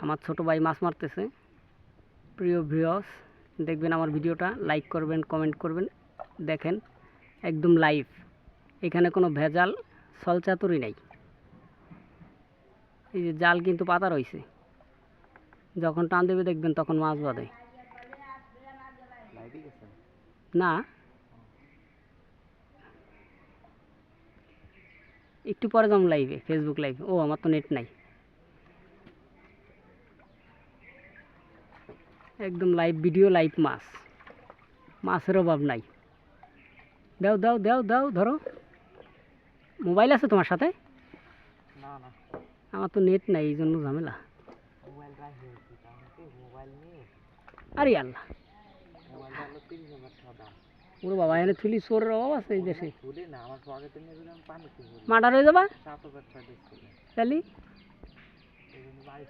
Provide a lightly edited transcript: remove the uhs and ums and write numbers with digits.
আমার ছোট ভাই মাছ মারতেছে। প্রিয় ভিউয়ার্স, দেখবেন আমার ভিডিওটা, লাইক করবেন, কমেন্ট করবেন। দেখেন একদম লাইভ, এখানে কোনো ভেজাল ছলচাতুরি নাই। এই যে জাল কিন্তু পাতা রয়েছে, যখন টান দেবে দেখবেন তখন মাছ বাঁধে। না, একটু পরে যাম লাইভে, ফেসবুক লাইভে। ও আমার তো নেট নাই, একদম লাইভ ভিডিও, লাইভ মাছ, মাছের অভাব নাই। দাও দাও দাও দাও, ধরো। মোবাইল আছে তোমার সাথে? না না, আমার তো নেট নাই, এই জন্য ঝামেলা। মোবাইল রাখি হয়েছে, কারণ কি মোবাইল নিয়ে আরে আল্লাহ, মোবাইলটা হলো 30,000 টাকা দাম। ওরে বাবা, এনে থুলি চোরের অভাব আছে এই দেশে। তুলি না, আমার পকেটে নিয়ে যদি আমি পানি খেয়ে মার্ডার হয়ে যাবা 7,000 টাকা দিচ্ছিল, তাহলে। এই জন্য বাড়ি